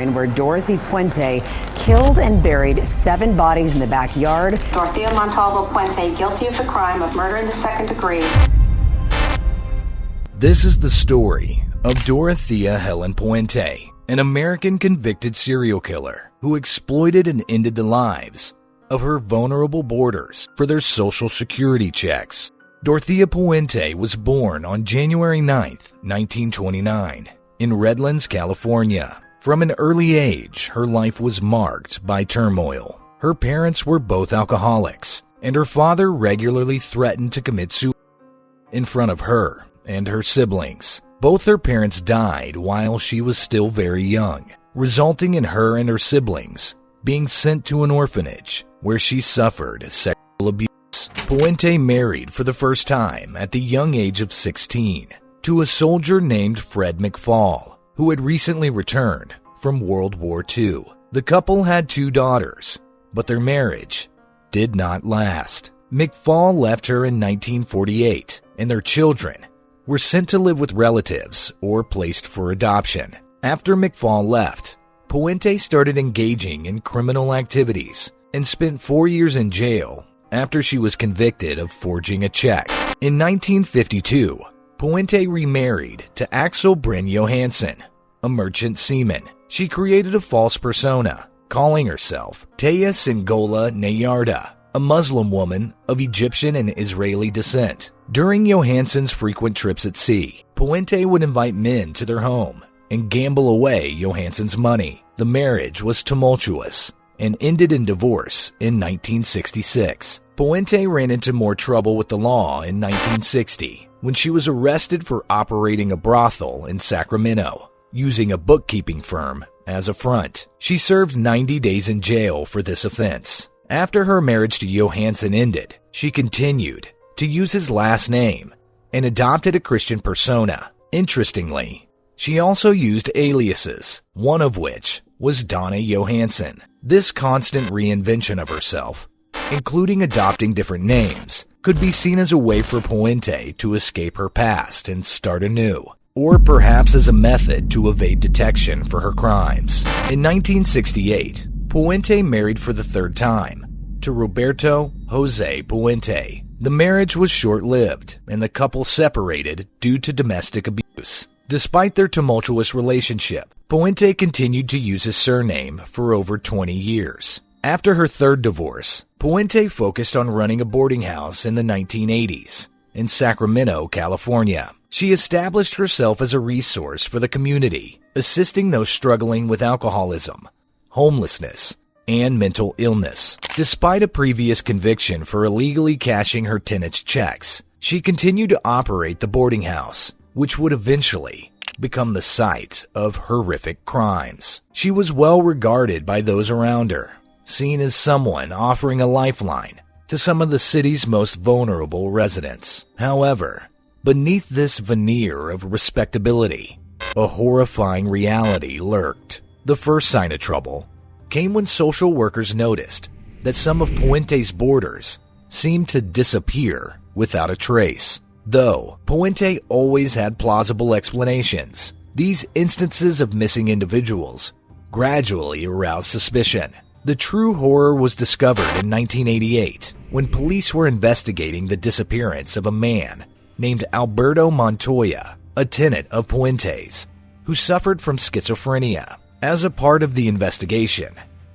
Michigan, where Dorothea Puente killed and buried 7 bodies in the backyard. Dorothea Montalvo Puente, guilty of the crime of murder in the second degree. This is the story of Dorothea Helen Puente, an American convicted serial killer who exploited and ended the lives of her vulnerable boarders for their Social Security checks. Dorothea Puente was born on January 9, 1929, in Redlands, California. From an early age, her life was marked by turmoil. Her parents were both alcoholics, and her father regularly threatened to commit suicide in front of her and her siblings. Both her parents died while she was still very young, resulting in her and her siblings being sent to an orphanage where she suffered sexual abuse. Puente married for the first time at the young age of 16 to a soldier named Fred McFall, who had recently returned from World War II. The couple had 2 daughters, but their marriage did not last. McFall left her in 1948, and their children were sent to live with relatives or placed for adoption. After McFall left, Puente started engaging in criminal activities and spent 4 years in jail after she was convicted of forging a check. In 1952, Puente remarried to Axel Bryn Johansson, a merchant seaman. She created a false persona, calling herself Taya Singola Nayarda, a Muslim woman of Egyptian and Israeli descent. During Johansson's frequent trips at sea, Puente would invite men to their home and gamble away Johansson's money. The marriage was tumultuous and ended in divorce in 1966. Puente ran into more trouble with the law in 1960 when she was arrested for operating a brothel in Sacramento, using a bookkeeping firm as a front. She served 90 days in jail for this offense. After her marriage to Johansson ended, she continued to use his last name and adopted a Christian persona. Interestingly, she also used aliases, one of which was Donna Johansson. This constant reinvention of herself, including adopting different names, could be seen as a way for Puente to escape her past and start anew, or perhaps as a method to evade detection for her crimes. In 1968, Puente married for the 3rd time to Roberto Jose Puente. The marriage was short-lived, and the couple separated due to domestic abuse. Despite their tumultuous relationship, Puente continued to use his surname for over 20 years. After her 3rd divorce, Puente focused on running a boarding house in the 1980s in Sacramento, California. She established herself as a resource for the community, assisting those struggling with alcoholism, homelessness, and mental illness. Despite a previous conviction for illegally cashing her tenants' checks, she continued to operate the boarding house, which would eventually become the site of horrific crimes. She was well regarded by those around her, seen as someone offering a lifeline to some of the city's most vulnerable residents. However, beneath this veneer of respectability, a horrifying reality lurked. The first sign of trouble came when social workers noticed that some of Puente's boarders seemed to disappear without a trace. Though Puente always had plausible explanations, these instances of missing individuals gradually aroused suspicion. The true horror was discovered in 1988 when police were investigating the disappearance of a man named Alberto Montoya, a tenant of Puente's, who suffered from schizophrenia. As a part of the investigation,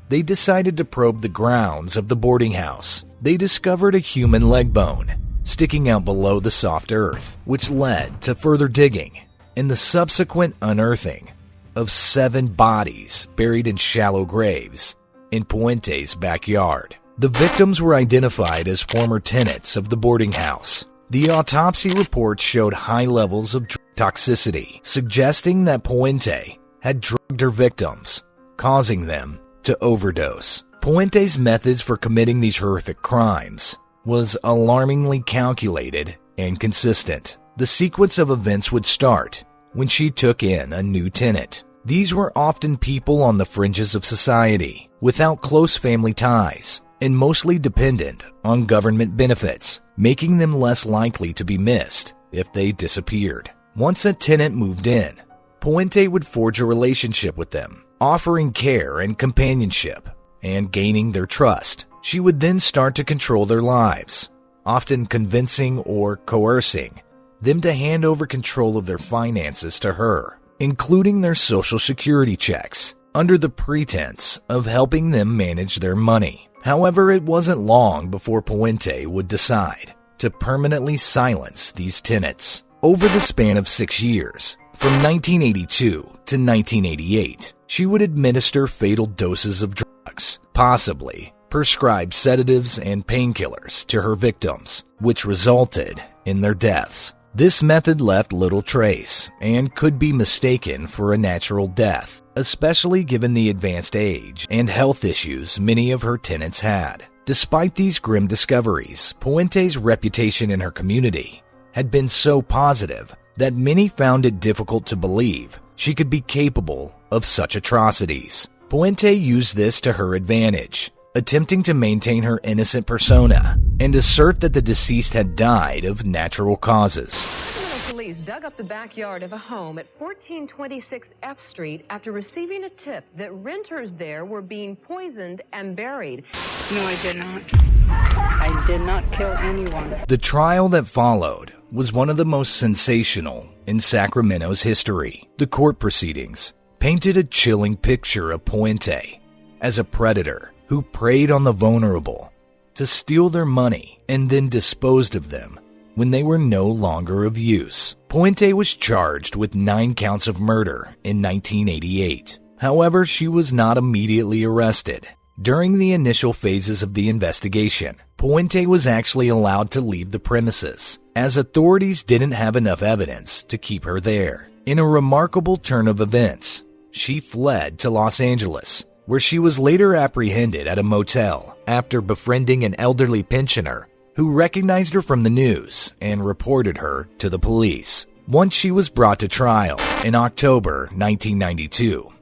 they decided to probe the grounds of the boarding house. They discovered a human leg bone sticking out below the soft earth, which led to further digging and the subsequent unearthing of 7 bodies buried in shallow graves in Puente's backyard. The victims were identified as former tenants of the boarding house. The autopsy report showed high levels of toxicity, suggesting that Puente had drugged her victims, causing them to overdose. Puente's methods for committing these horrific crimes was alarmingly calculated and consistent. The sequence of events would start when she took in a new tenant. These were often people on the fringes of society, without close family ties, and mostly dependent on government benefits, making them less likely to be missed if they disappeared. Once a tenant moved in, Puente would forge a relationship with them, offering care and companionship and gaining their trust. She would then start to control their lives, often convincing or coercing them to hand over control of their finances to her, including their Social Security checks, under the pretense of helping them manage their money. However, it wasn't long before Puente would decide to permanently silence these tenants. Over the span of 6 years, from 1982 to 1988, she would administer fatal doses of drugs, possibly prescribe sedatives and painkillers to her victims, which resulted in their deaths. This method left little trace and could be mistaken for a natural death, especially given the advanced age and health issues many of her tenants had. Despite these grim discoveries, Puente's reputation in her community had been so positive that many found it difficult to believe she could be capable of such atrocities. Puente used this to her advantage, attempting to maintain her innocent persona and assert that the deceased had died of natural causes. Police dug up the backyard of a home at 1426 F Street after receiving a tip that renters there were being poisoned and buried. No, I did not. I did not kill anyone. The trial that followed was one of the most sensational in Sacramento's history. The court proceedings painted a chilling picture of Puente as a predator who preyed on the vulnerable to steal their money and then disposed of them when they were no longer of use. Puente was charged with 9 counts of murder in 1988. However, she was not immediately arrested. During the initial phases of the investigation, Puente was actually allowed to leave the premises, as authorities didn't have enough evidence to keep her there. In a remarkable turn of events, she fled to Los Angeles, where she was later apprehended at a motel after befriending an elderly pensioner who recognized her from the news and reported her to the police. Once she was brought to trial in October 1992,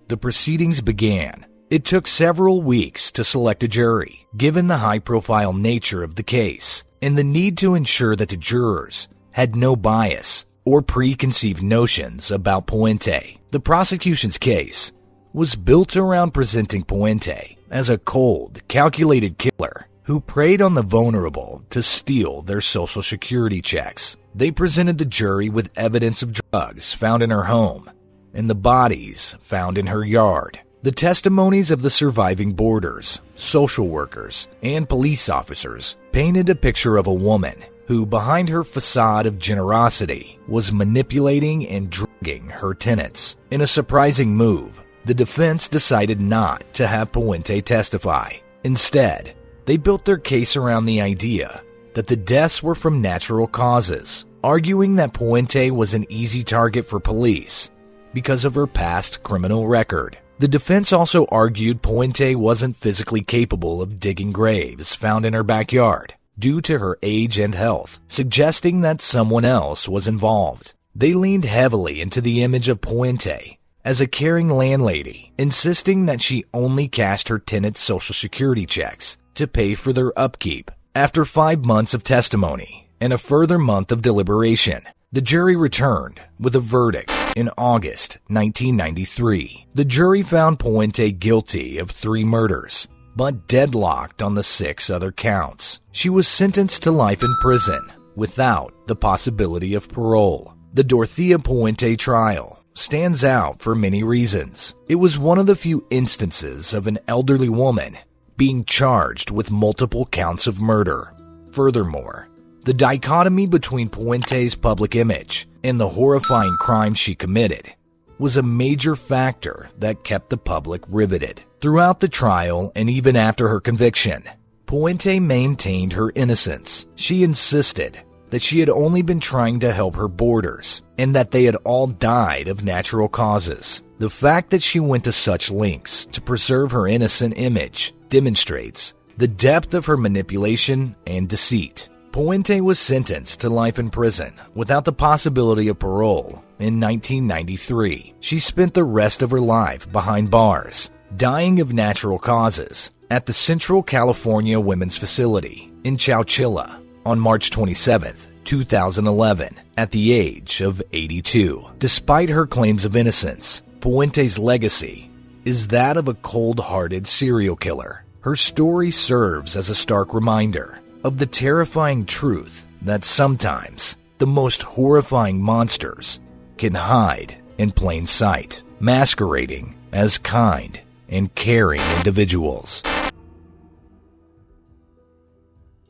the proceedings began. It took several weeks to select a jury, given the high-profile nature of the case and the need to ensure that the jurors had no bias or preconceived notions about Puente. The prosecution's case was built around presenting Puente as a cold, calculated killer who preyed on the vulnerable to steal their Social Security checks. They presented the jury with evidence of drugs found in her home and the bodies found in her yard. The testimonies of the surviving boarders, social workers, and police officers painted a picture of a woman who, behind her facade of generosity, was manipulating and drugging her tenants. In a surprising move, the defense decided not to have Puente testify. Instead, they built their case around the idea that the deaths were from natural causes, arguing that Puente was an easy target for police because of her past criminal record. The defense also argued Puente wasn't physically capable of digging graves found in her backyard due to her age and health, suggesting that someone else was involved. They leaned heavily into the image of Puente as a caring landlady, insisting that she only cashed her tenants' Social Security checks to pay for their upkeep. After 5 months of testimony and a further month of deliberation, the jury returned with a verdict in August 1993. The jury found Puente guilty of 3 murders, but deadlocked on the 6 other counts. She was sentenced to life in prison without the possibility of parole. The Dorothea Puente trial stands out for many reasons. It was one of the few instances of an elderly woman being charged with multiple counts of murder. Furthermore, the dichotomy between Puente's public image and the horrifying crimes she committed was a major factor that kept the public riveted. Throughout the trial and even after her conviction, Puente maintained her innocence. She insisted that she had only been trying to help her boarders and that they had all died of natural causes. The fact that she went to such lengths to preserve her innocent image demonstrates the depth of her manipulation and deceit. Puente was sentenced to life in prison without the possibility of parole in 1993. She spent the rest of her life behind bars, dying of natural causes at the Central California Women's Facility in Chowchilla on March 27, 2011, at the age of 82. Despite her claims of innocence, Puente's legacy is that of a cold-hearted serial killer. Her story serves as a stark reminder of the terrifying truth that sometimes the most horrifying monsters can hide in plain sight, masquerading as kind and caring individuals.